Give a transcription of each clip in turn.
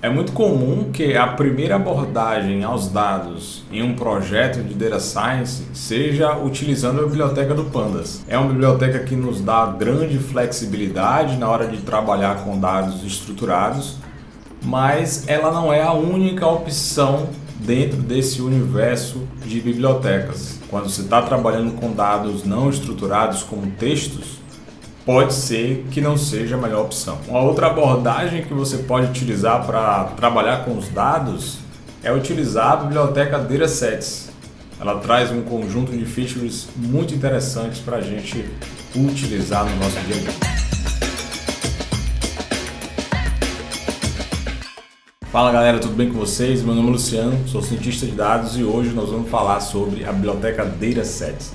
É muito comum que a primeira abordagem aos dados em um projeto de Data Science seja utilizando a biblioteca do Pandas. É uma biblioteca que nos dá grande flexibilidade na hora de trabalhar com dados estruturados, mas ela não é a única opção dentro desse universo de bibliotecas. Quando você está trabalhando com dados não estruturados como textos, pode ser que não seja a melhor opção. Uma outra abordagem que você pode utilizar para trabalhar com os dados é utilizar a biblioteca Datasets. Ela traz um conjunto de features muito interessantes para a gente utilizar no nosso dia a dia. Fala galera, tudo bem com vocês? Meu nome é Luciano, sou cientista de dados e hoje nós vamos falar sobre a biblioteca Datasets.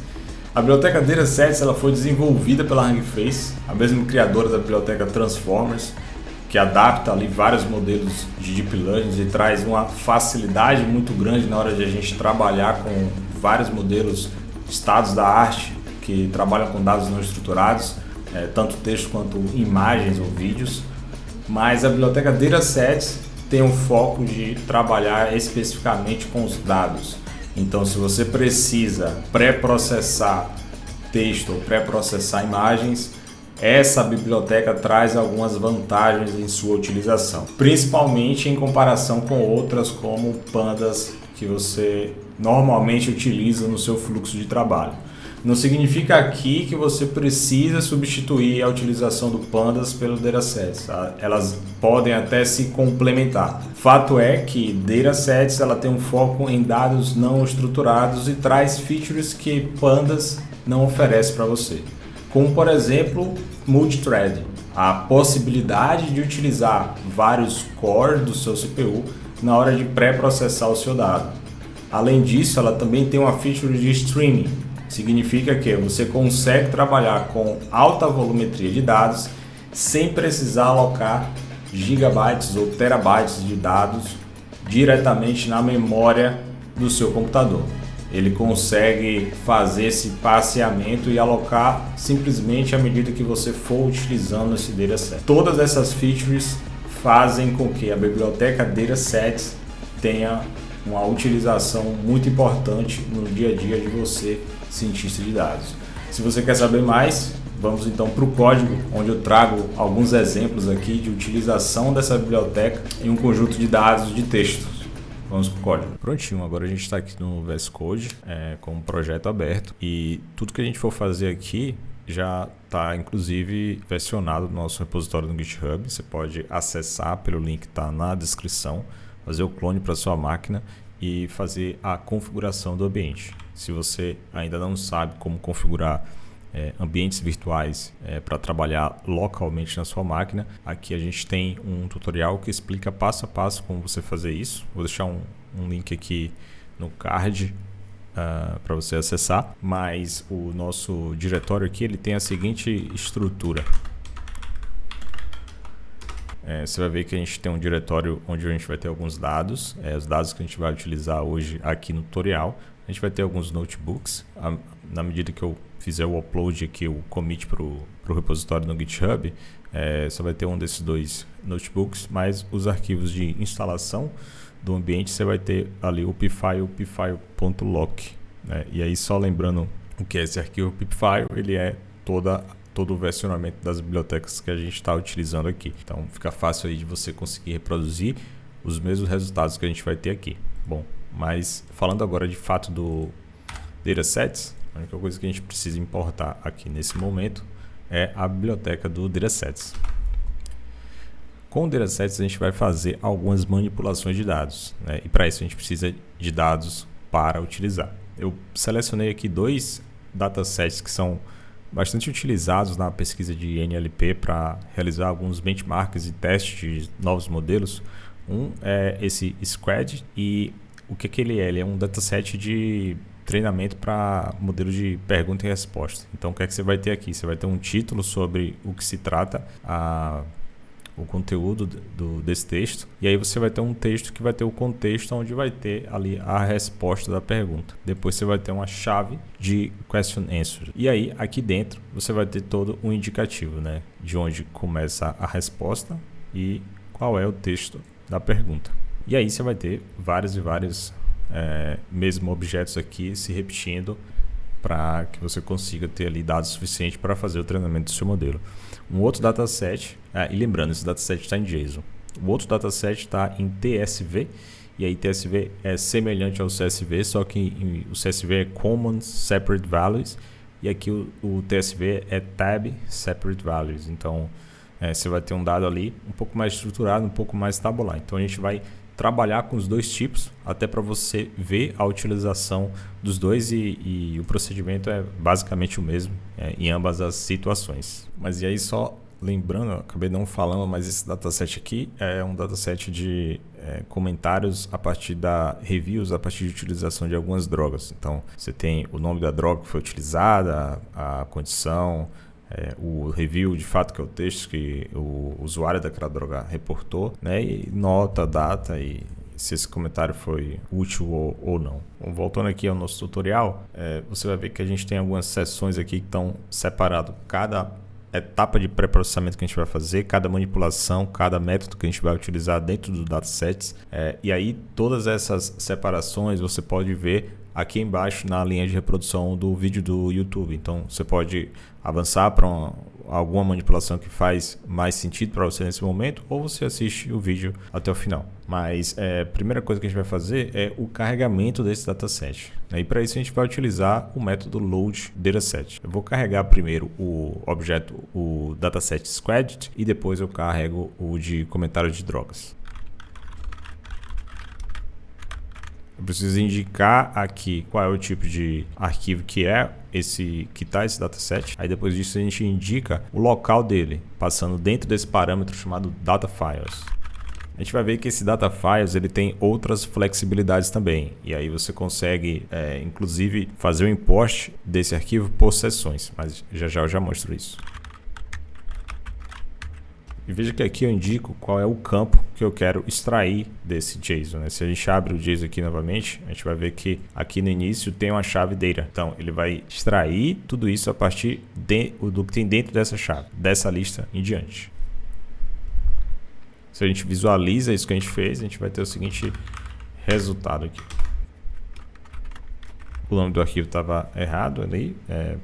A biblioteca Datasets ela foi desenvolvida pela Hugging Face, a mesma criadora da biblioteca Transformers, que adapta ali vários modelos de Deep Learning e traz uma facilidade muito grande na hora de a gente trabalhar com vários modelos estados da arte que trabalham com dados não estruturados, tanto texto quanto imagens ou vídeos. Mas a biblioteca Datasets tem um foco de trabalhar especificamente com os dados. Então, se você precisa pré-processar texto ou pré-processar imagens, essa biblioteca traz algumas vantagens em sua utilização, principalmente em comparação com outras como Pandas que você normalmente utiliza no seu fluxo de trabalho. Não significa aqui que você precisa substituir a utilização do Pandas pelo Datasets. Elas podem até se complementar. Fato é que Datasets ela tem um foco em dados não estruturados e traz features que Pandas não oferece para você. Como, por exemplo, multithread, a possibilidade de utilizar vários cores do seu CPU na hora de pré-processar o seu dado. Além disso, ela também tem uma feature de streaming. Significa que você consegue trabalhar com alta volumetria de dados sem precisar alocar gigabytes ou terabytes de dados diretamente na memória do seu computador. Ele consegue fazer esse passeamento e alocar simplesmente à medida que você for utilizando esse dataset. Todas essas features fazem com que a biblioteca Datasets tenha uma utilização muito importante no dia a dia de você, cientista de dados. Se você quer saber mais, vamos então para o código, onde eu trago alguns exemplos aqui de utilização dessa biblioteca em um conjunto de dados de textos. Vamos para o código. Prontinho, agora a gente está aqui no VS Code com um projeto aberto e tudo que a gente for fazer aqui já está inclusive versionado no nosso repositório no GitHub. Você pode acessar pelo link que está na descrição, fazer o clone para sua máquina e fazer a configuração do ambiente. Se você ainda não sabe como configurar ambientes virtuais para trabalhar localmente na sua máquina, aqui a gente tem um tutorial que explica passo a passo como você fazer isso. Vou deixar um link aqui no card para você acessar, mas o nosso diretório aqui ele tem a seguinte estrutura. Você vai ver que a gente tem um diretório onde a gente vai ter alguns dados, os dados que a gente vai utilizar hoje aqui no tutorial. A gente vai ter alguns notebooks, na medida que eu fizer o upload aqui, o commit para o repositório no GitHub, só vai ter um desses dois notebooks, mas os arquivos de instalação do ambiente você vai ter ali o pfile, pfile.lock, né? E aí só lembrando o que é esse arquivo pfile, ele é todo o versionamento das bibliotecas que a gente está utilizando aqui. Então fica fácil aí de você conseguir reproduzir os mesmos resultados que a gente vai ter aqui. Bom, mas falando agora de fato do Datasets, a única coisa que a gente precisa importar aqui nesse momento é a biblioteca do Datasets. Com o Datasets a gente vai fazer algumas manipulações de dados, né? E para isso a gente precisa de dados para utilizar. Eu selecionei aqui dois datasets que são bastante utilizados na pesquisa de NLP para realizar alguns benchmarks e testes de novos modelos. Um é esse Squad e o que ele é? Ele é um dataset de treinamento para modelo de pergunta e resposta. Então o que é que você vai ter aqui? Você vai ter um título sobre o que se trata o conteúdo desse texto, e aí você vai ter um texto que vai ter o contexto onde vai ter ali a resposta da pergunta. Depois você vai ter uma chave de question answer. E aí aqui dentro você vai ter todo um indicativo, né, de onde começa a resposta e qual é o texto da pergunta. E aí você vai ter vários e vários mesmo objetos aqui se repetindo para que você consiga ter ali dados suficientes para fazer o treinamento do seu modelo. Um outro dataset, e lembrando, esse dataset está em JSON. O outro dataset está em TSV, e aí TSV é semelhante ao CSV, só que o CSV é Common Separate Values, e aqui o TSV é Tab Separate Values. Então, você vai ter um dado ali um pouco mais estruturado, um pouco mais tabular. Então, a gente vai trabalhar com os dois tipos, até para você ver a utilização dos dois e o procedimento é basicamente o mesmo em ambas as situações. Mas e aí só lembrando, eu acabei não falando, mas esse dataset aqui é um dataset de comentários a partir da reviews, a partir de utilização de algumas drogas. Então você tem o nome da droga que foi utilizada, a condição, o review de fato, que é o texto que o usuário daquela droga reportou, né? E nota, data e se esse comentário foi útil ou não. Bom, voltando aqui ao nosso tutorial, você vai ver que a gente tem algumas seções aqui que estão separadas. Cada etapa de pré-processamento que a gente vai fazer, cada manipulação, cada método que a gente vai utilizar dentro do datasets. E aí todas essas separações você pode ver aqui embaixo na linha de reprodução do vídeo do YouTube. Então você pode avançar para alguma manipulação que faz mais sentido para você nesse momento, ou você assiste o vídeo até o final. Mas a primeira coisa que a gente vai fazer é o carregamento desse dataset. E para isso a gente vai utilizar o método load dataset. Eu vou carregar primeiro o objeto, o dataset squared, e depois eu carrego o de comentário de drogas. Eu preciso indicar aqui qual é o tipo de arquivo que está esse dataset. Aí depois disso a gente indica o local dele, passando dentro desse parâmetro chamado datafiles. A gente vai ver que esse datafiles ele tem outras flexibilidades também. E aí você consegue, inclusive, fazer o import desse arquivo por seções. Mas já eu já mostro isso. E veja que aqui eu indico qual é o campo que eu quero extrair desse JSON, né? Se a gente abre o JSON aqui novamente, a gente vai ver que aqui no início tem uma chave data. Então ele vai extrair tudo isso a partir do que tem dentro dessa chave, dessa lista em diante. Se a gente visualiza isso que a gente fez, a gente vai ter o seguinte resultado aqui. O nome do arquivo estava errado ali,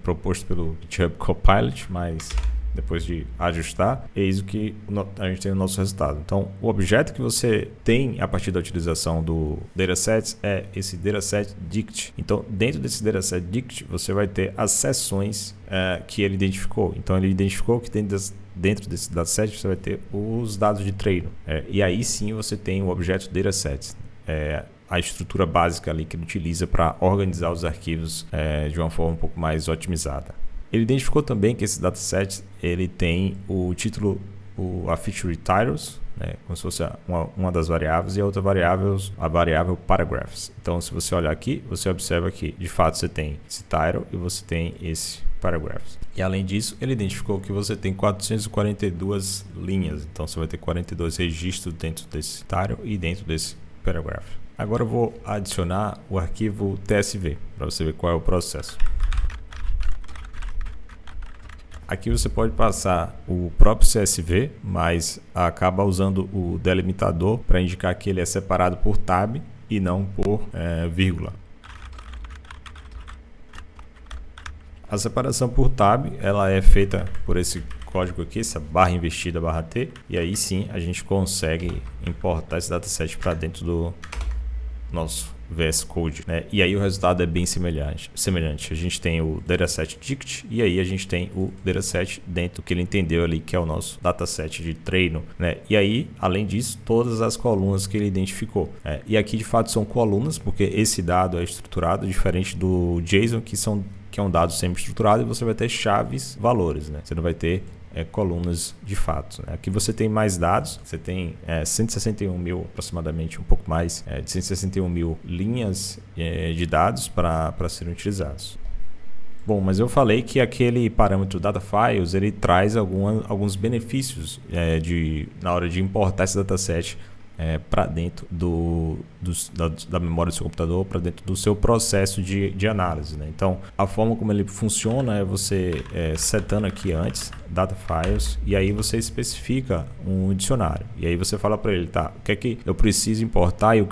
proposto pelo GitHub Copilot, mas depois de ajustar, eis o que a gente tem o nosso resultado. Então, o objeto que você tem a partir da utilização do dataset é esse dataset dict. Então, dentro desse dataset dict, você vai ter as seções que ele identificou. Então, ele identificou que dentro desse dataset você vai ter os dados de treino. E aí sim você tem o objeto dataset. A estrutura básica ali que ele utiliza para organizar os arquivos de uma forma um pouco mais otimizada. Ele identificou também que esse dataset ele tem o título, a feature titles, né, como se fosse uma das variáveis, e a outra variável, a variável paragraphs. Então, se você olhar aqui, você observa que de fato você tem esse title e você tem esse paragraphs. E além disso, ele identificou que você tem 442 linhas. Então, você vai ter 42 registros dentro desse title e dentro desse paragraph. Agora eu vou adicionar o arquivo TSV para você ver qual é o processo. Aqui você pode passar o próprio CSV, mas acaba usando o delimitador para indicar que ele é separado por tab e não por vírgula. A separação por tab ela é feita por esse código aqui, essa barra invertida, barra T, e aí sim a gente consegue importar esse dataset para dentro do nosso VS Code, né? E aí o resultado é bem semelhante. A gente tem o dataset dict e aí a gente tem o dataset dentro do que ele entendeu ali, que é o nosso dataset de treino, né? E aí, além disso, todas as colunas que ele identificou. E aqui de fato são colunas, porque esse dado é estruturado diferente do JSON, que é um dado semi-estruturado, e você vai ter chaves, valores, né? Você não vai ter colunas de fato, né? Aqui você tem mais dados, você tem 161 mil, aproximadamente um pouco mais, de 161 mil linhas de dados para serem utilizados. Bom, mas eu falei que aquele parâmetro datafiles ele traz alguns benefícios na hora de importar esse dataset para dentro da memória do seu computador, para dentro do seu processo de análise, né? Então, a forma como ele funciona é você setando aqui antes, data files, e aí você especifica um dicionário. E aí você fala para ele, tá, o que é que eu preciso importar e o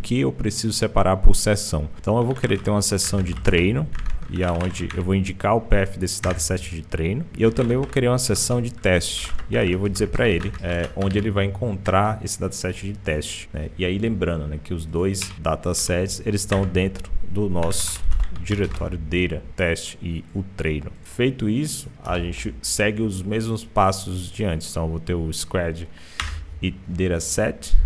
que eu preciso separar por seção. Então, eu vou querer ter uma seção de treino, e aonde eu vou indicar o path desse dataset de treino, e eu também vou querer uma seção de teste, e aí eu vou dizer para ele onde ele vai encontrar esse dataset de teste, né? E aí lembrando, né, que os dois datasets eles estão dentro do nosso diretório data, teste e o treino. Feito isso, a gente segue os mesmos passos de antes. Então eu vou ter o squad e dataset,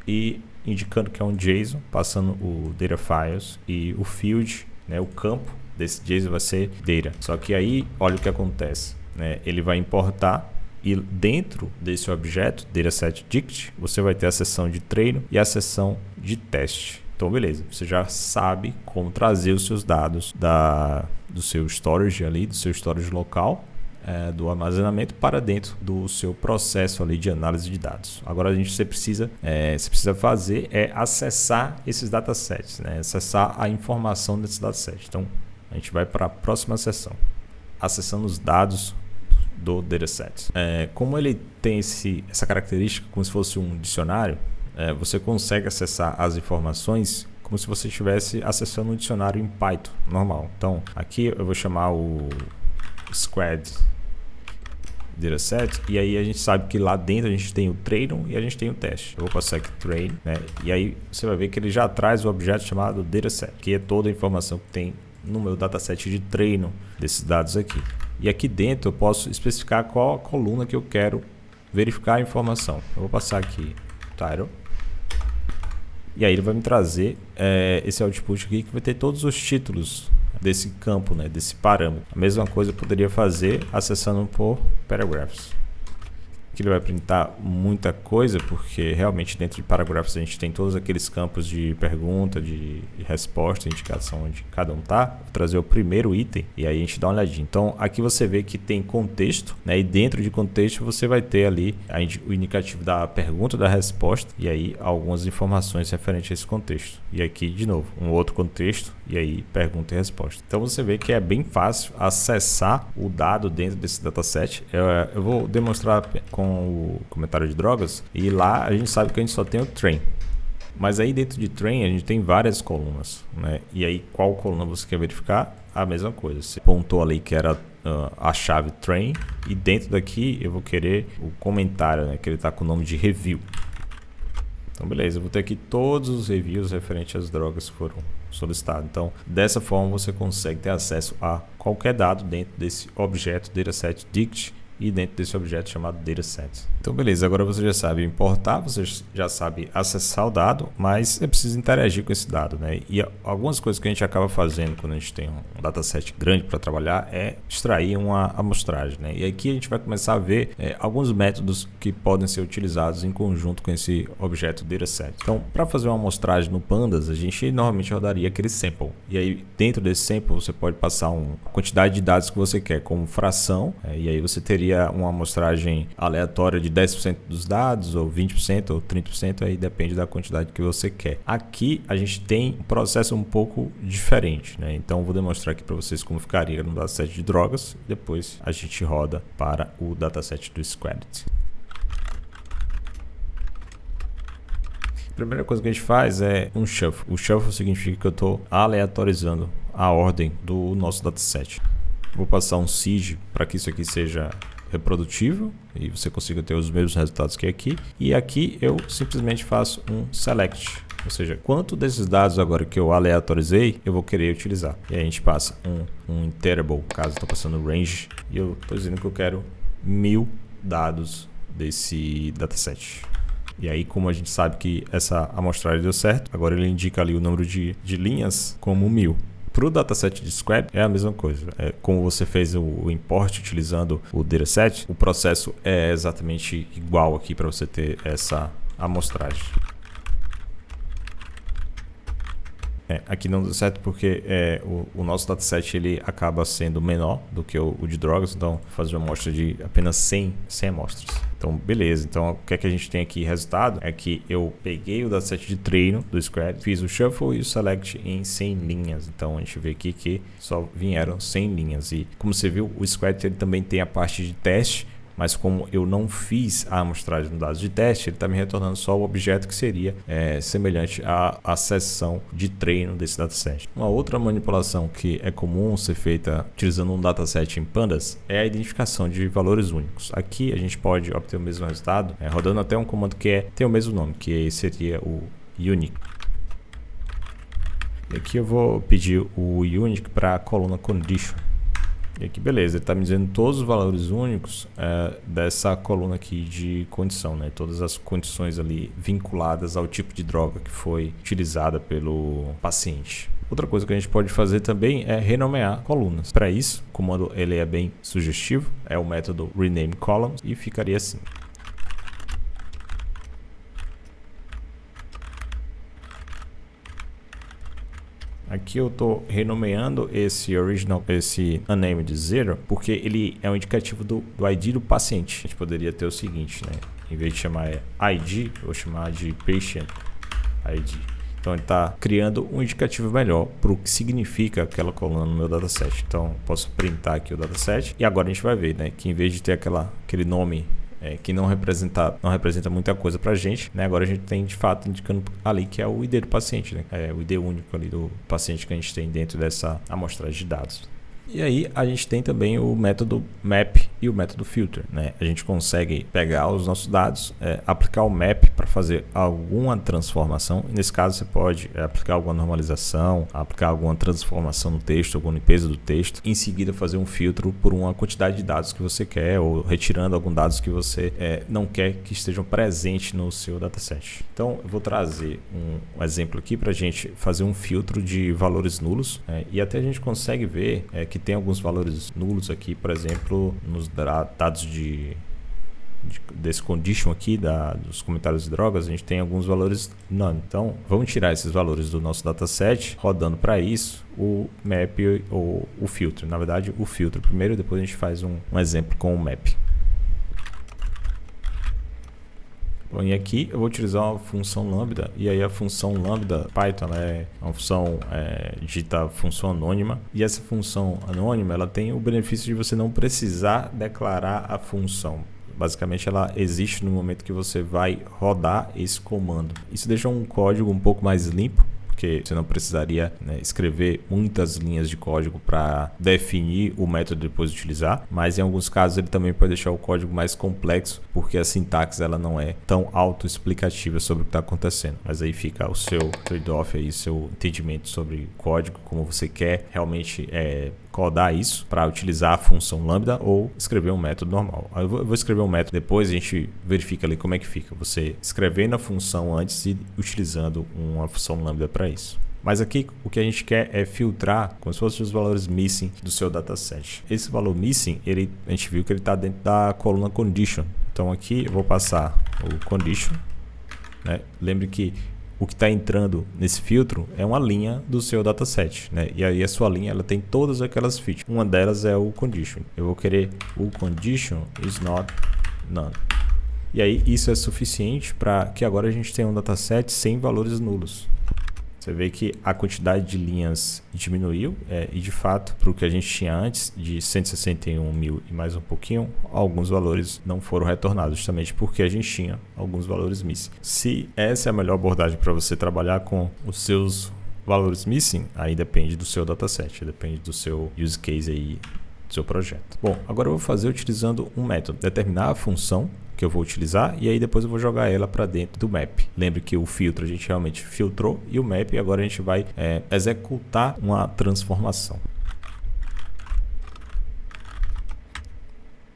e indicando que é um JSON, passando o data files, e o field, né, o campo desse JSON vai ser data. Só que aí, olha o que acontece, né? Ele vai importar, e dentro desse objeto, dataset_dict, você vai ter a seção de treino e a seção de teste. Então, beleza, você já sabe como trazer os seus dados do seu storage ali, do seu storage local, do armazenamento para dentro do seu processo ali de análise de dados. Agora você precisa fazer acessar esses datasets, né? Acessar a informação desses datasets. Então, a gente vai para a próxima seção, acessando os dados do dataset. Como ele tem essa característica como se fosse um dicionário, você consegue acessar as informações como se você estivesse acessando um dicionário em Python normal. Então, aqui eu vou chamar o squad dataset, e aí a gente sabe que lá dentro a gente tem o treino e a gente tem o teste. Eu vou passar aqui train, né? E aí você vai ver que ele já traz o objeto chamado dataset, que é toda a informação que tem no meu dataset de treino desses dados aqui. E aqui dentro eu posso especificar qual a coluna que eu quero verificar a informação. Eu vou passar aqui title, e aí ele vai me trazer esse output aqui que vai ter todos os títulos desse campo, né, desse parâmetro. A mesma coisa eu poderia fazer acessando por paragraphs. Aqui ele vai printar muita coisa, porque realmente dentro de paragraphs a gente tem todos aqueles campos de pergunta, de resposta, indicação onde cada um tá. Vou trazer o primeiro item e aí a gente dá uma olhadinha. Então aqui você vê que tem contexto, né? E dentro de contexto você vai ter ali o indicativo da pergunta, da resposta, e aí algumas informações referentes a esse contexto. E aqui de novo um outro contexto, e aí pergunta e resposta. Então você vê que é bem fácil acessar o dado dentro desse dataset. Eu vou demonstrar com o comentário de drogas, e lá a gente sabe que a gente só tem o train, mas aí dentro de train a gente tem várias colunas, né? E aí qual coluna você quer verificar? A mesma coisa, você pontou ali que era a chave train, e dentro daqui eu vou querer o comentário, né, que ele está com o nome de review. Então beleza, eu vou ter aqui todos os reviews referentes às drogas que foram solicitados. Então dessa forma você consegue ter acesso a qualquer dado dentro desse objeto dataset_dict e dentro desse objeto chamado dataset. Então beleza, agora você já sabe importar, você já sabe acessar o dado, mas é preciso interagir com esse dado, né? E algumas coisas que a gente acaba fazendo quando a gente tem um dataset grande para trabalhar é extrair uma amostragem, né? E aqui a gente vai começar a ver alguns métodos que podem ser utilizados em conjunto com esse objeto dataset. Então, para fazer uma amostragem no Pandas, a gente normalmente rodaria aquele sample. E aí dentro desse sample você pode passar uma quantidade de dados que você quer, como fração, e aí você teria uma amostragem aleatória de 10% dos dados, ou 20%, ou 30%, aí depende da quantidade que você quer. Aqui a gente tem um processo um pouco diferente, né? Então eu vou demonstrar aqui para vocês como ficaria no dataset de drogas, depois a gente roda para o dataset do Squad. A primeira coisa que a gente faz é um shuffle. O shuffle significa que eu estou aleatorizando a ordem do nosso dataset. Vou passar um siege para que isso aqui seja reprodutível e você consiga ter os mesmos resultados que aqui. E aqui eu simplesmente faço um select, ou seja, quanto desses dados agora que eu aleatorizei eu vou querer utilizar. E aí a gente passa um iterable, caso estou passando range, e eu estou dizendo que eu quero 1000 dados desse dataset. E aí, como a gente sabe que essa amostragem deu certo, agora ele indica ali o número de linhas como 1000. Para o dataset de Squad é a mesma coisa. Como você fez o import utilizando o dataset, o processo é exatamente igual aqui para você ter essa amostragem. Aqui não deu certo porque o nosso dataset ele acaba sendo menor do que o de drogas, então vou fazer uma amostra de apenas 100 amostras. Então, beleza. Então, o que é que a gente tem aqui? Resultado é que eu peguei o dataset de treino do Scratch, fiz o shuffle e o select em 100 linhas. Então, a gente vê aqui que só vieram 100 linhas. E como você viu, o Scratch ele também tem a parte de teste, mas como eu não fiz a amostragem de dados de teste, ele está me retornando só o objeto que seria semelhante à seção de treino desse dataset. Uma outra manipulação que é comum ser feita utilizando um dataset em pandas é a identificação de valores únicos. Aqui a gente pode obter o mesmo resultado rodando até um comando que tem o mesmo nome, que seria o unique. E aqui eu vou pedir o unique para a coluna condition. E aqui, beleza, ele está me dizendo todos os valores únicos dessa coluna aqui de condição, né? Todas as condições ali vinculadas ao tipo de droga que foi utilizada pelo paciente. Outra coisa que a gente pode fazer também é renomear colunas. Para isso, o comando ele é bem sugestivo, é o método rename columns e ficaria assim. Aqui eu estou renomeando esse unnamed zero, porque ele é um indicativo do ID do paciente. A gente poderia ter o seguinte, né? Em vez de chamar ID, eu vou chamar de patient ID. Então ele está criando um indicativo melhor para o que significa aquela coluna no meu dataset. Então posso printar aqui o dataset e agora a gente vai ver, né, que em vez de ter aquele nome que não representa muita coisa para a gente, né? Agora a gente tem de fato indicando ali que é o ID do paciente, né? É o ID único ali do paciente que a gente tem dentro dessa amostragem de dados. E aí a gente tem também o método map e o método filter, né? A gente consegue pegar os nossos dados, aplicar o map para fazer alguma transformação. E nesse caso você pode aplicar alguma normalização, aplicar alguma transformação no texto, alguma limpeza do texto. Em seguida fazer um filtro por uma quantidade de dados que você quer ou retirando alguns dados que você não quer que estejam presentes no seu dataset. Então eu vou trazer um exemplo aqui para a gente fazer um filtro de valores nulos, e até a gente consegue ver que tem alguns valores nulos aqui, por exemplo, nos dados desse condition aqui, dos comentários de drogas, a gente tem alguns valores none. Então, vamos tirar esses valores do nosso dataset, rodando para isso o map ou o filtro. Na verdade, o filtro primeiro, depois a gente faz um exemplo com o map. Bom, e aqui eu vou utilizar uma função lambda, e aí a função lambda Python é uma função dita função anônima, e essa função anônima ela tem o benefício de você não precisar declarar a função. Basicamente ela existe no momento que você vai rodar esse comando. Isso deixa um código um pouco mais limpo, porque você não precisaria escrever muitas linhas de código para definir o método depois de utilizar, mas em alguns casos ele também pode deixar o código mais complexo, porque a sintaxe ela não é tão autoexplicativa sobre o que está acontecendo. Mas aí fica o seu trade-off, aí, seu entendimento sobre código, como você quer realmente codar isso para utilizar a função lambda ou escrever um método normal. Eu vou escrever um método, depois a gente verifica ali como é que fica. Você escrevendo a função antes e utilizando uma função lambda para isso. Mas aqui o que a gente quer é filtrar como se fossem os valores missing do seu dataset. Esse valor missing, a gente viu que ele está dentro da coluna condition. Então aqui eu vou passar o condition, né? Lembre que o que está entrando nesse filtro é uma linha do seu dataset, né? E aí a sua linha ela tem todas aquelas features. Uma delas é o condition. Eu vou querer o condition is not none. E aí isso é suficiente para que agora a gente tenha um dataset sem valores nulos. Você vê que a quantidade de linhas diminuiu e de fato, para o que a gente tinha antes, de 161 mil e mais um pouquinho, alguns valores não foram retornados, justamente porque a gente tinha alguns valores missing. Se essa é a melhor abordagem para você trabalhar com os seus valores missing, aí depende do seu dataset, depende do seu use case aí, do seu projeto. Bom, agora eu vou fazer utilizando um método, determinar a função que eu vou utilizar e aí depois eu vou jogar ela para dentro do map. Lembre que o filtro a gente realmente filtrou e o map agora a gente vai executar uma transformação.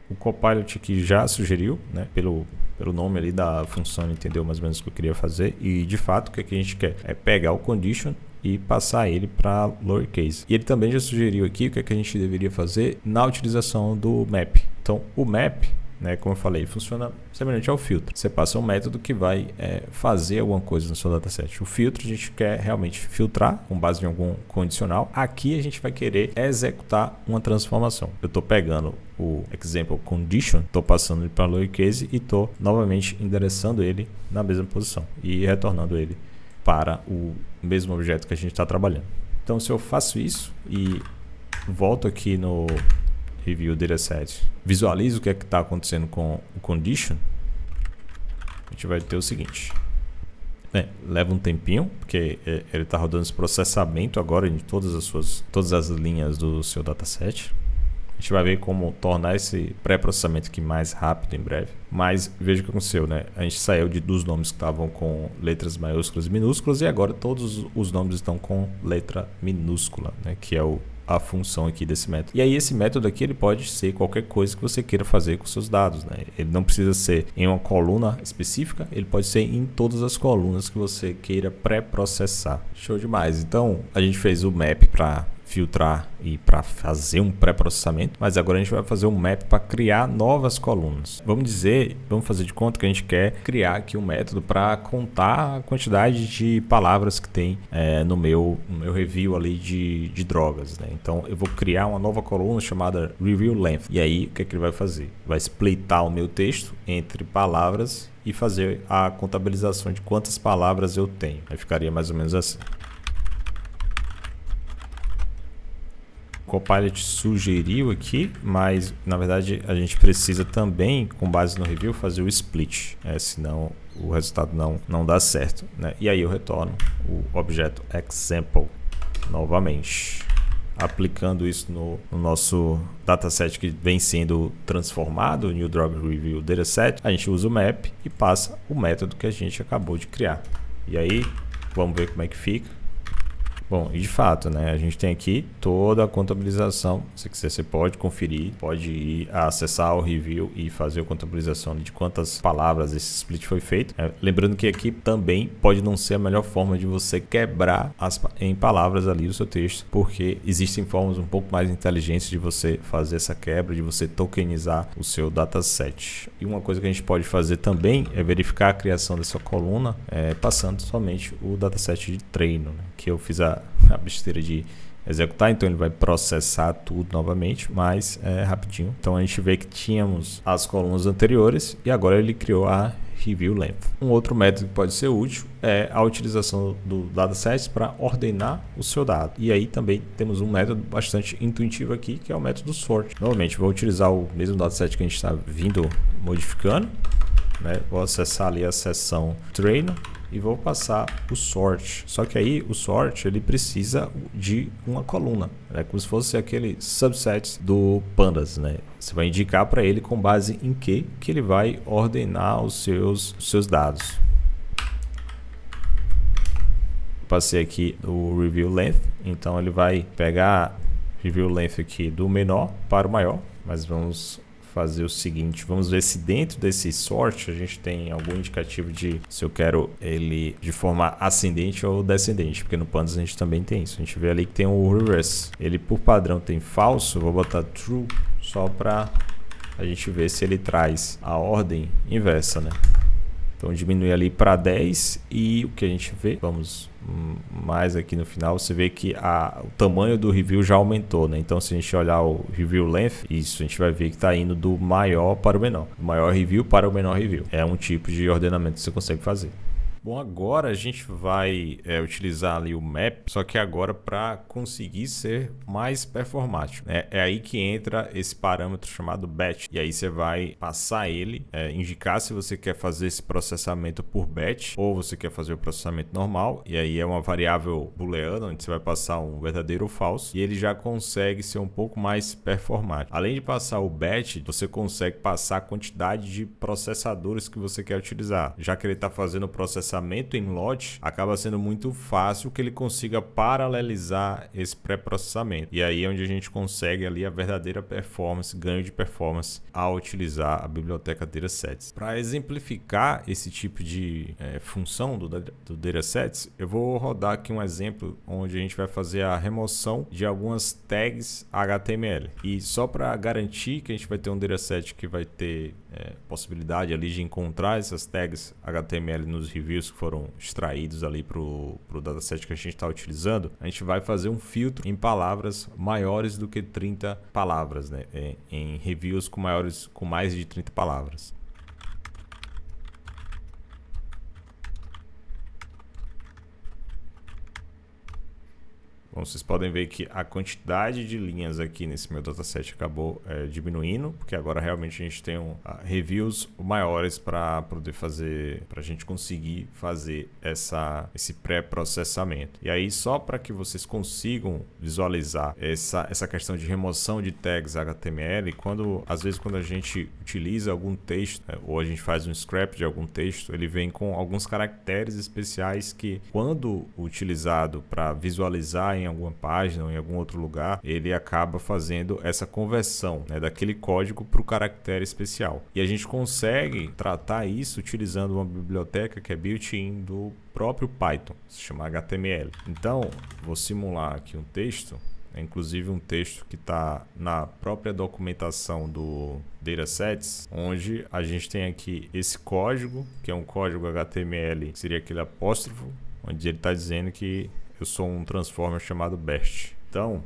O Copilot aqui já sugeriu, né, pelo nome ali da função, ele entendeu mais ou menos o que eu queria fazer e de fato o que a gente quer é pegar o condition e passar ele para lowercase. E ele também já sugeriu aqui o que a gente deveria fazer na utilização do map. Então o map, né? Como eu falei, funciona semelhante ao filtro. Você passa um método que vai fazer alguma coisa no seu dataset. O filtro a gente quer realmente filtrar com base em algum condicional. Aqui a gente vai querer executar uma transformação. Eu estou pegando o example condition, estou passando ele para lowercase e estou novamente endereçando ele na mesma posição e retornando ele para o mesmo objeto que a gente está trabalhando. Então, se eu faço isso e volto aqui no Review Dataset, visualizo o que é que está acontecendo com o condition, a gente vai ter o seguinte. Leva um tempinho, porque ele está rodando esse processamento agora em todas as linhas do seu dataset. A gente vai ver como tornar esse pré-processamento aqui mais rápido em breve. Mas veja o que aconteceu, né? A gente saiu dos nomes que estavam com letras maiúsculas e minúsculas e agora todos os nomes estão com letra minúscula, né? Que é a função aqui desse método. E aí esse método aqui ele pode ser qualquer coisa que você queira fazer com seus dados, né? Ele não precisa ser em uma coluna específica, ele pode ser em todas as colunas que você queira pré-processar. Show demais! Então a gente fez o map para filtrar e para fazer um pré-processamento, mas agora a gente vai fazer um map para criar novas colunas. Vamos fazer de conta que a gente quer criar aqui um método para contar a quantidade de palavras que tem no meu review ali de drogas, né? Então eu vou criar uma nova coluna chamada Review Length. E aí o que é que ele vai fazer? Vai splitar o meu texto entre palavras e fazer a contabilização de quantas palavras eu tenho. Aí ficaria mais ou menos assim. O Copilot sugeriu aqui, mas na verdade a gente precisa também, com base no review, fazer o split, senão o resultado não dá certo, né? E aí eu retorno o objeto example novamente, aplicando isso no nosso dataset que vem sendo transformado, o New Drug Review Dataset. A gente usa o map e passa o método que a gente acabou de criar. E aí vamos ver como é que fica. Bom, e de fato, né, a gente tem aqui toda a contabilização. Se quiser, você pode conferir, pode ir acessar o review e fazer a contabilização de quantas palavras esse split foi feito. Lembrando que aqui também pode não ser a melhor forma de você quebrar em palavras ali o seu texto, porque existem formas um pouco mais inteligentes de você fazer essa quebra, de você tokenizar o seu dataset. E uma coisa que a gente pode fazer também é verificar a criação dessa coluna passando somente o dataset de treino, né, que eu fiz a besteira de executar, então ele vai processar tudo novamente, mas rapidinho. Então a gente vê que tínhamos as colunas anteriores e agora ele criou a Review Length. Um outro método que pode ser útil é a utilização do dataset para ordenar o seu dado. E aí também temos um método bastante intuitivo aqui, que é o método sort. Novamente, vou utilizar o mesmo dataset que a gente está vindo modificando, né? Vou acessar ali a seção treino e vou passar o sort. Só que aí o sort ele precisa de uma coluna, né? Como se fosse aquele subset do pandas, né? Você vai indicar para ele com base em que ele vai ordenar os seus dados. Passei aqui o review length, então ele vai pegar review length aqui do menor para o maior, mas vamos fazer o seguinte, vamos ver se dentro desse sort a gente tem algum indicativo de se eu quero ele de forma ascendente ou descendente, porque no pandas a gente também tem isso. A gente vê ali que tem o reverse, ele por padrão tem falso, eu vou botar true só para a gente ver se ele traz a ordem inversa, né? Então diminui ali para 10 e o que a gente vê, vamos mais aqui no final, você vê que o tamanho do review já aumentou, né? Então se a gente olhar o review length, isso a gente vai ver que está indo do maior para o menor, do maior review para o menor review. É um tipo de ordenamento que você consegue fazer. Bom, agora a gente vai utilizar ali o map, só que agora para conseguir ser mais performático, né? É aí que entra esse parâmetro chamado batch. E aí você vai passar ele, indicar se você quer fazer esse processamento por batch ou você quer fazer o processamento normal. E aí é uma variável booleana, onde você vai passar um verdadeiro ou falso. E ele já consegue ser um pouco mais performático. Além de passar o batch, você consegue passar a quantidade de processadores que você quer utilizar. Já que ele está fazendo o processamento pré-processamento em lote, acaba sendo muito fácil que ele consiga paralelizar esse pré-processamento. E aí é onde a gente consegue ali a verdadeira performance, ganho de performance ao utilizar a biblioteca Datasets. Para exemplificar esse tipo de função do Datasets, eu vou rodar aqui um exemplo onde a gente vai fazer a remoção de algumas tags HTML. E só para garantir que a gente vai ter um dataset que vai ter possibilidade ali de encontrar essas tags HTML nos reviews que foram extraídos ali para o dataset que a gente está utilizando, a gente vai fazer um filtro em palavras maiores do que 30 palavras, né? Em reviews com mais de 30 palavras. Bom, vocês podem ver que a quantidade de linhas aqui nesse meu dataset acabou diminuindo, porque agora realmente a gente tem reviews maiores para poder fazer, para a gente conseguir fazer esse pré-processamento. E aí, só para que vocês consigam visualizar essa questão de remoção de tags HTML, às vezes quando a gente utiliza algum texto, ou a gente faz um scrap de algum texto, ele vem com alguns caracteres especiais que, quando utilizado para visualizar em alguma página ou em algum outro lugar, ele acaba fazendo essa conversão, né, daquele código para o caractere especial. E a gente consegue tratar isso utilizando uma biblioteca que é built-in do próprio Python, se chama HTML. Então, vou simular aqui um texto, inclusive um texto que está na própria documentação do Datasets, onde a gente tem aqui esse código, que é um código HTML, que seria aquele apóstrofo, onde ele está dizendo que eu sou um transformer chamado Best. Então,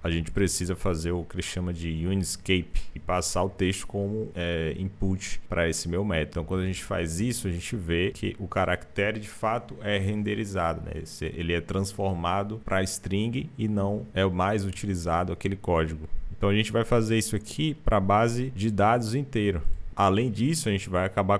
a gente precisa fazer o que ele chama de Uniscape e passar o texto como input para esse meu método. Então, quando a gente faz isso, a gente vê que o caractere de fato é renderizado, né? Ele é transformado para string e não é o mais utilizado aquele código. Então, a gente vai fazer isso aqui para a base de dados inteiro. Além disso, a gente vai acabar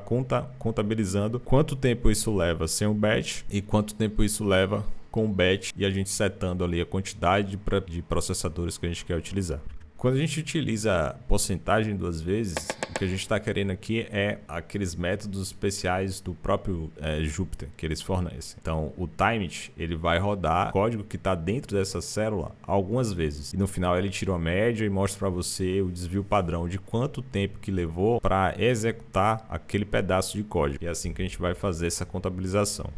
contabilizando quanto tempo isso leva sem o batch e quanto tempo isso leva com o batch, e a gente setando ali a quantidade de processadores que a gente quer utilizar. Quando a gente utiliza porcentagem duas vezes, o que a gente está querendo aqui é aqueles métodos especiais do próprio Jupyter que eles fornecem. Então, o Timeit, ele vai rodar o código que está dentro dessa célula algumas vezes. E no final ele tira uma média e mostra para você o desvio padrão de quanto tempo que levou para executar aquele pedaço de código. E é assim que a gente vai fazer essa contabilização.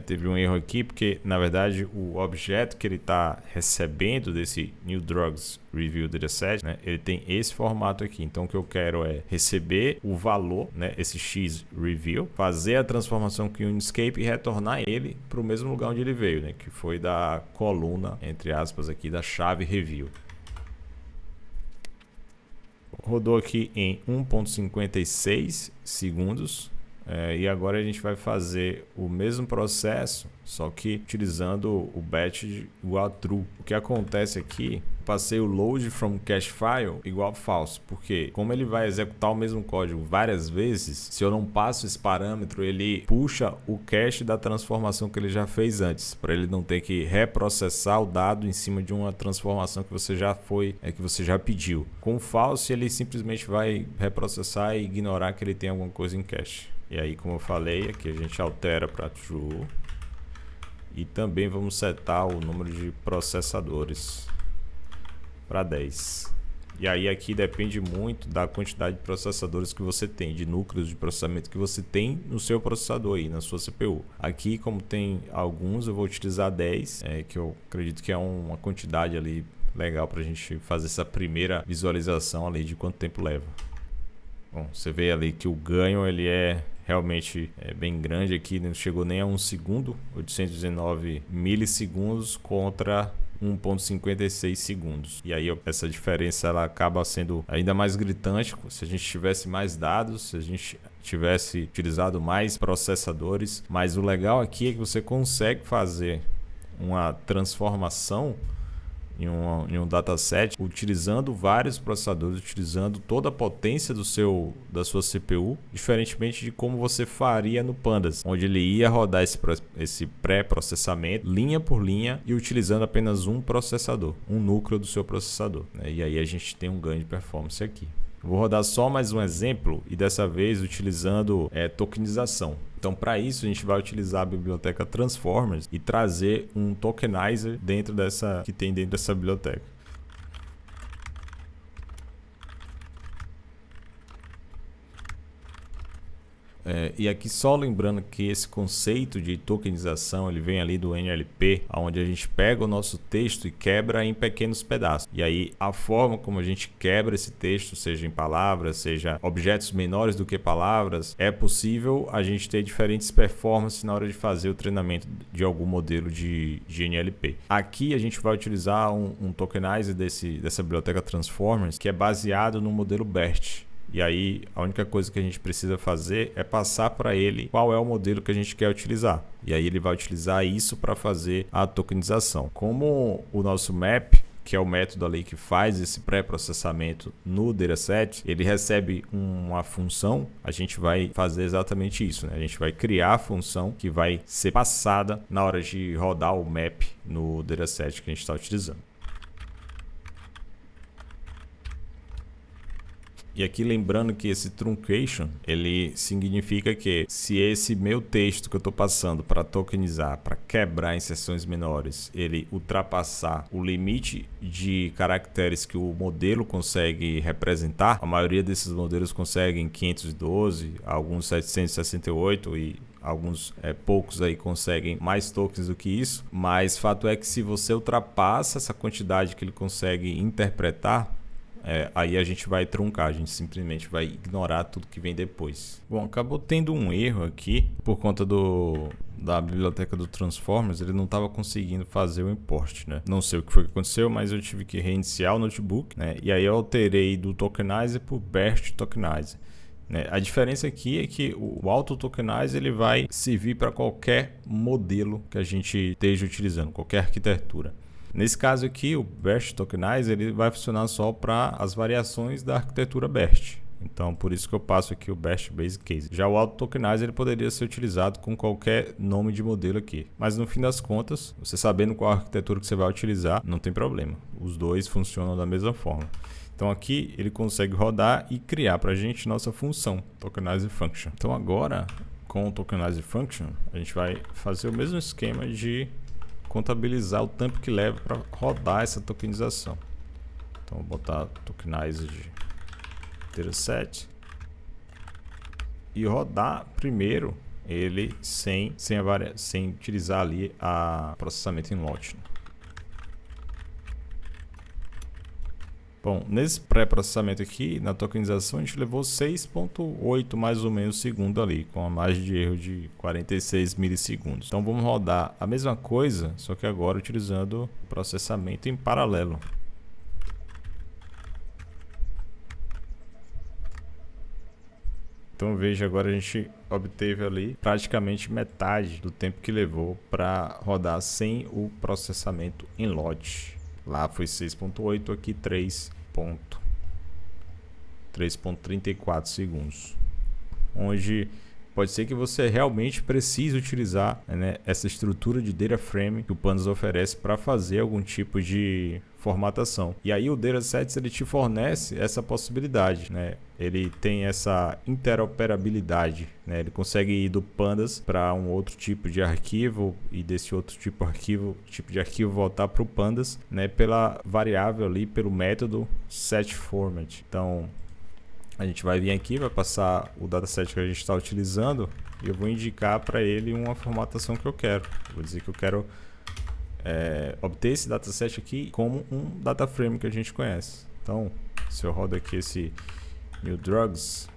Teve um erro aqui, porque na verdade o objeto que ele está recebendo desse New Drugs Review Dataset, né, ele tem esse formato aqui. Então o que eu quero é receber o valor, né, esse X Review, fazer a transformação com o Uniscape e retornar ele para o mesmo lugar onde ele veio, né, que foi da coluna, entre aspas, aqui da chave Review. Rodou aqui em 1,56 segundos. E agora a gente vai fazer o mesmo processo, só que utilizando o batch igual a true. O que acontece aqui, passei o load from cache file igual false, porque como ele vai executar o mesmo código várias vezes, se eu não passo esse parâmetro, ele puxa o cache da transformação que ele já fez antes, para ele não ter que reprocessar o dado em cima de uma transformação que você já pediu. Com o false, ele simplesmente vai reprocessar e ignorar que ele tem alguma coisa em cache. E aí, como eu falei, aqui a gente altera para true e também vamos setar o número de processadores para 10. E aí aqui depende muito da quantidade de processadores que você tem, de núcleos de processamento que você tem no seu processador aí, na sua CPU. Aqui, como tem alguns, eu vou utilizar 10, que eu acredito que é uma quantidade ali legal para a gente fazer essa primeira visualização ali de quanto tempo leva. Bom, você vê ali que o ganho ele é realmente bem grande aqui, não chegou nem a 1 segundo, 819 milissegundos contra 1,56 segundos. E aí essa diferença ela acaba sendo ainda mais gritante se a gente tivesse mais dados, se a gente tivesse utilizado mais processadores. Mas o legal aqui é que você consegue fazer uma transformação em um dataset utilizando vários processadores, utilizando toda a potência da sua CPU, diferentemente de como você faria no Pandas, onde ele ia rodar esse pré-processamento linha por linha e utilizando apenas um processador, um núcleo do seu processador, né? E aí a gente tem um ganho de performance aqui. Vou rodar só mais um exemplo e dessa vez utilizando tokenização. Então, para isso, a gente vai utilizar a biblioteca Transformers e trazer um tokenizer que tem dentro dessa biblioteca. E aqui só lembrando que esse conceito de tokenização ele vem ali do NLP, onde a gente pega o nosso texto e quebra em pequenos pedaços. E aí a forma como a gente quebra esse texto, seja em palavras, seja objetos menores do que palavras, é possível a gente ter diferentes performances na hora de fazer o treinamento de algum modelo de NLP. Aqui a gente vai utilizar um tokenizer dessa biblioteca Transformers que é baseado no modelo BERT. E aí a única coisa que a gente precisa fazer é passar para ele qual é o modelo que a gente quer utilizar. E aí ele vai utilizar isso para fazer a tokenização. Como o nosso map, que é o método ali que faz esse pré-processamento no dataset, ele recebe uma função, a gente vai fazer exatamente isso, né? A gente vai criar a função que vai ser passada na hora de rodar o map no dataset que a gente está utilizando. E aqui lembrando que esse truncation, ele significa que se esse meu texto que eu estou passando para tokenizar, para quebrar em seções menores, ele ultrapassar o limite de caracteres que o modelo consegue representar, a maioria desses modelos conseguem 512, alguns 768 e alguns poucos aí conseguem mais tokens do que isso, mas fato é que se você ultrapassa essa quantidade que ele consegue interpretar, aí a gente vai truncar, a gente simplesmente vai ignorar tudo que vem depois. Bom, acabou tendo um erro aqui por conta da biblioteca do Transformers, ele não estava conseguindo fazer o import, né? Não sei o que foi que aconteceu, mas eu tive que reiniciar o notebook, né? E aí eu alterei do tokenizer por BERT tokenizer. A diferença aqui é que o auto tokenizer ele vai servir para qualquer modelo que a gente esteja utilizando, qualquer arquitetura. Nesse caso aqui, o BERT Tokenizer ele vai funcionar só para as variações da arquitetura BERT. Então, por isso que eu passo aqui o BERT Basic Case. Já o Auto Tokenizer ele poderia ser utilizado com qualquer nome de modelo aqui. Mas no fim das contas, você sabendo qual arquitetura que você vai utilizar, não tem problema. Os dois funcionam da mesma forma. Então aqui ele consegue rodar e criar para a gente nossa função, Tokenizer Function. Então agora, com o Tokenizer Function, a gente vai fazer o mesmo esquema de contabilizar o tempo que leva para rodar essa tokenização. Então vou botar tokenizer de dataset e rodar primeiro ele sem utilizar ali a processamento em lote. Bom, nesse pré-processamento aqui, na tokenização, a gente levou 6.8 mais ou menos segundo ali, com a margem de erro de 46 milissegundos. Então vamos rodar a mesma coisa, só que agora utilizando o processamento em paralelo. Então veja, agora a gente obteve ali praticamente metade do tempo que levou para rodar sem o processamento em lote. Lá foi 6.8, aqui 3.34 segundos. Onde pode ser que você realmente precise utilizar, né, essa estrutura de data frame que o Pandas oferece para fazer algum tipo de formatação. E aí o Datasets ele te fornece essa possibilidade, né? Ele tem essa interoperabilidade, né? Ele consegue ir do Pandas para um outro tipo de arquivo e desse outro tipo de arquivo voltar para o Pandas, né? Pela variável ali, pelo método setFormat. Então a gente vai vir aqui, vai passar o dataset que a gente está utilizando e eu vou indicar para ele uma formatação que eu quero. Eu vou dizer que eu quero obter esse dataset aqui como um data frame que a gente conhece. Então, se eu rodo aqui esse new drugs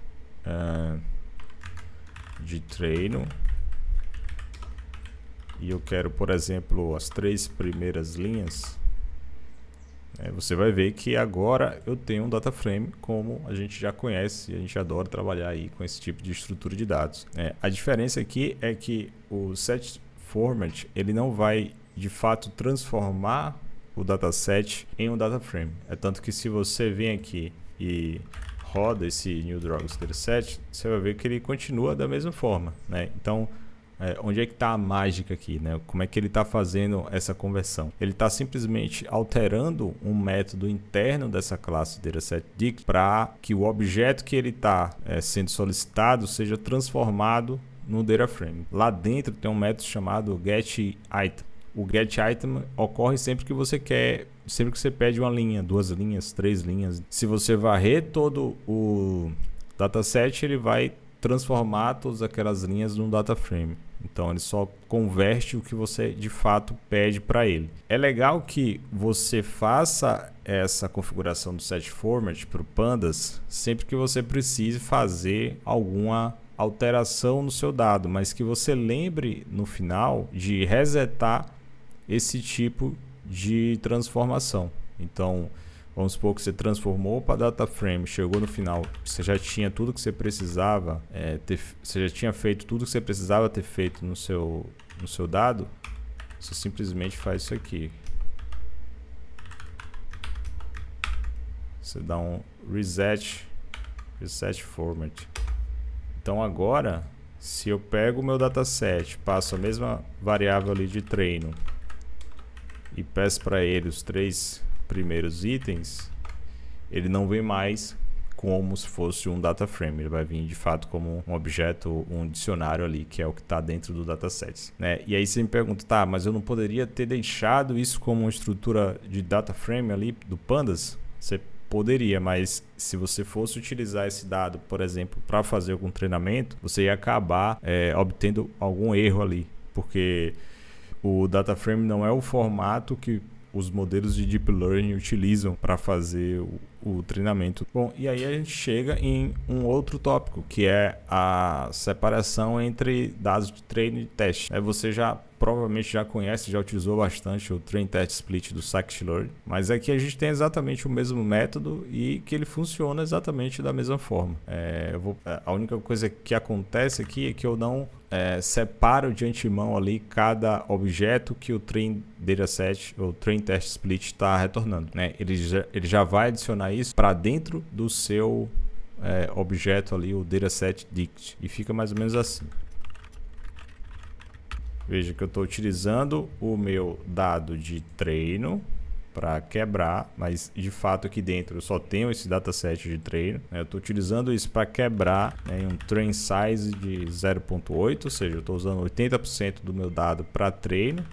de treino e eu quero, por exemplo, as 3 primeiras linhas, você vai ver que agora eu tenho um data frame como a gente já conhece e a gente adora trabalhar aí com esse tipo de estrutura de dados. A diferença aqui é que o setFormat ele não vai de fato transformar o dataset em um data frame. É tanto que se você vem aqui e roda esse new drugs dataset, você vai ver que ele continua da mesma forma, né? Então, onde é que está a mágica aqui, né? Como é que ele está fazendo essa conversão? Ele está simplesmente alterando um método interno dessa classe DataSetDict para que o objeto que ele está sendo solicitado seja transformado no DataFrame. Lá dentro tem um método chamado getItem. O getItem ocorre sempre que você pede uma linha, 2 linhas, 3 linhas. Se você varrer todo o dataset, ele vai transformar todas aquelas linhas num DataFrame. Então ele só converte o que você de fato pede para ele. É legal que você faça essa configuração do setFormat para o Pandas sempre que você precise fazer alguma alteração no seu dado, mas que você lembre no final de resetar esse tipo de transformação. Então, vamos supor que você transformou para DataFrame, chegou no final, você já tinha tudo que você precisava você já tinha feito tudo que você precisava ter feito no seu dado. Você simplesmente faz isso aqui. Você dá um reset format. Então agora, se eu pego o meu dataset, passo a mesma variável ali de treino e peço para ele os 3 primeiros itens, ele não vem mais como se fosse um data frame, ele vai vir de fato como um objeto, um dicionário ali, que é o que está dentro do dataset, né? E aí você me pergunta, tá, mas eu não poderia ter deixado isso como uma estrutura de data frame ali do Pandas? Você poderia, mas se você fosse utilizar esse dado, por exemplo, para fazer algum treinamento, você ia acabar obtendo algum erro ali, porque o data frame não é o formato que os modelos de Deep Learning utilizam para fazer o treinamento. Bom, e aí a gente chega em um outro tópico, que é a separação entre dados de treino e teste. Você provavelmente já conhece, já utilizou bastante o Train Test Split do Scikit-Learn, mas aqui a gente tem exatamente o mesmo método e que ele funciona exatamente da mesma forma. A única coisa que acontece aqui é que eu não separo de antemão ali cada objeto que o Train Dataset ou Train Test Split está retornando, né? Ele já vai adicionar isso para dentro do seu objeto ali, o DataSetDict, e fica mais ou menos assim. Veja que eu estou utilizando o meu dado de treino para quebrar, mas de fato aqui dentro eu só tenho esse dataset de treino, né? Eu estou utilizando isso para quebrar em um train size de 0.8, ou seja, eu estou usando 80% do meu dado para treino,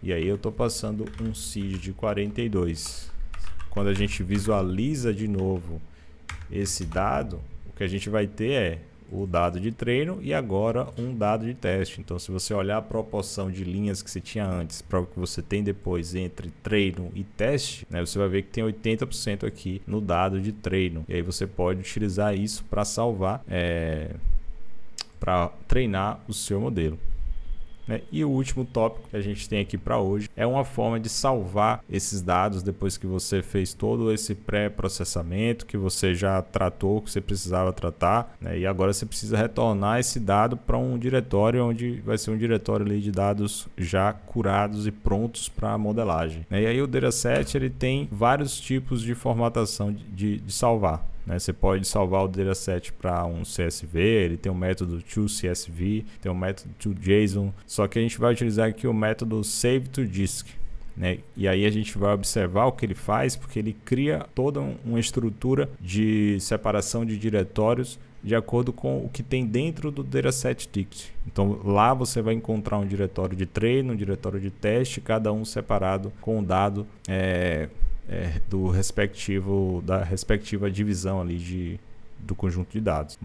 e aí eu estou passando um seed de 42. Quando a gente visualiza de novo esse dado, o que a gente vai ter é o dado de treino e agora um dado de teste. Então, se você olhar a proporção de linhas que você tinha antes para o que você tem depois entre treino e teste, né, você vai ver que tem 80% aqui no dado de treino. E aí você pode utilizar isso para salvar, para treinar o seu modelo. E o último tópico que a gente tem aqui para hoje é uma forma de salvar esses dados depois que você fez todo esse pré-processamento, que você já tratou, que você precisava tratar, né? E agora você precisa retornar esse dado para um diretório onde vai ser um diretório ali de dados já curados e prontos para modelagem, né? E aí o dataset ele tem vários tipos de formatação de salvar. Você pode salvar o dataset para um CSV, ele tem um método toCSV, tem um método toJSON, só que a gente vai utilizar aqui o método SaveToDisk, né? E aí a gente vai observar o que ele faz, porque ele cria toda uma estrutura de separação de diretórios de acordo com o que tem dentro do DataSetDict. Então lá você vai encontrar um diretório de treino, um diretório de teste, cada um separado com o dado da respectiva divisão ali do conjunto de dados.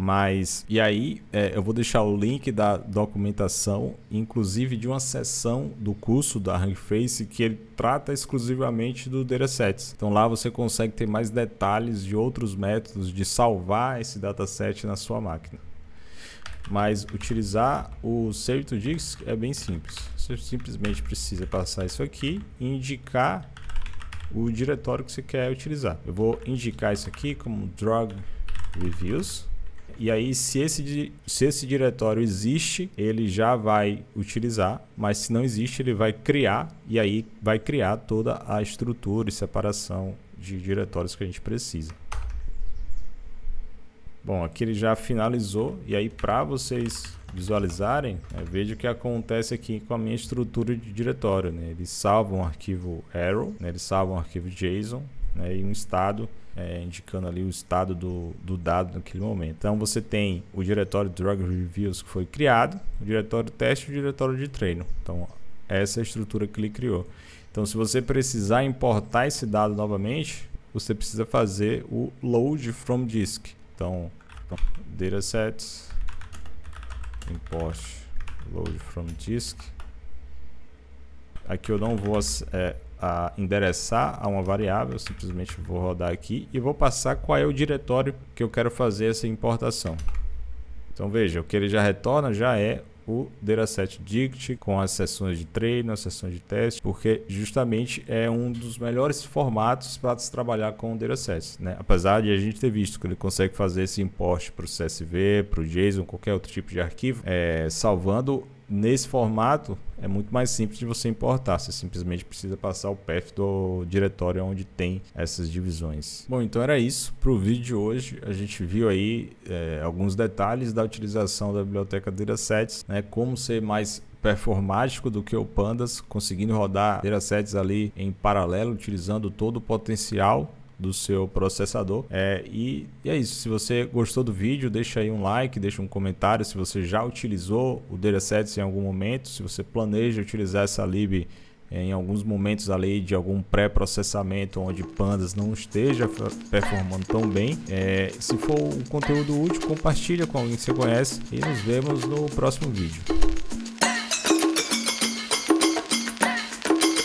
E aí eu vou deixar o link da documentação, inclusive de uma seção do curso da Hugging Face que ele trata exclusivamente do datasets. Então lá você consegue ter mais detalhes de outros métodos de salvar esse dataset na sua máquina. Mas utilizar o SaveToDisk é bem simples. Você simplesmente precisa passar isso aqui e indicar o diretório que você quer utilizar. Eu vou indicar isso aqui como drug reviews E aí, se esse diretório existe, ele já vai utilizar, mas se não existe, ele vai criar, e aí vai criar toda a estrutura e separação de diretórios que a gente precisa. Bom, aqui ele já finalizou, e aí para vocês visualizarem, veja o que acontece aqui com a minha estrutura de diretório, né? Ele salva um arquivo arrow, né? Ele salva um arquivo JSON, né? E um estado, indicando ali o estado do dado naquele momento. Então você tem o diretório Drug Reviews que foi criado, o diretório teste e o diretório de treino. Então essa é a estrutura que ele criou. Então se você precisar importar esse dado novamente, você precisa fazer o load from disk. Então, datasets, import load from disk. Aqui eu não vou endereçar a uma variável, eu simplesmente vou rodar aqui e vou passar qual é o diretório que eu quero fazer essa importação. Então veja, o que ele já retorna já é o dataset dict com as sessões de treino, as sessões de teste, porque justamente é um dos melhores formatos para se trabalhar com datasets, né? Apesar de a gente ter visto que ele consegue fazer esse import para o CSV, para o JSON, qualquer outro tipo de arquivo, salvando nesse formato é muito mais simples de você importar. Você simplesmente precisa passar o path do diretório onde tem essas divisões. Bom, então era isso para o vídeo de hoje. A gente viu aí alguns detalhes da utilização da biblioteca Datasets, né? Como ser mais performático do que o Pandas, conseguindo rodar datasets ali em paralelo, utilizando todo o potencial do seu processador. E é isso. Se você gostou do vídeo, deixa aí um like, deixa um comentário se você já utilizou o Datasets em algum momento, se você planeja utilizar essa lib em alguns momentos ali de algum pré-processamento onde Pandas não esteja performando tão bem. Se for um conteúdo útil, compartilha com alguém que você conhece e nos vemos no próximo vídeo.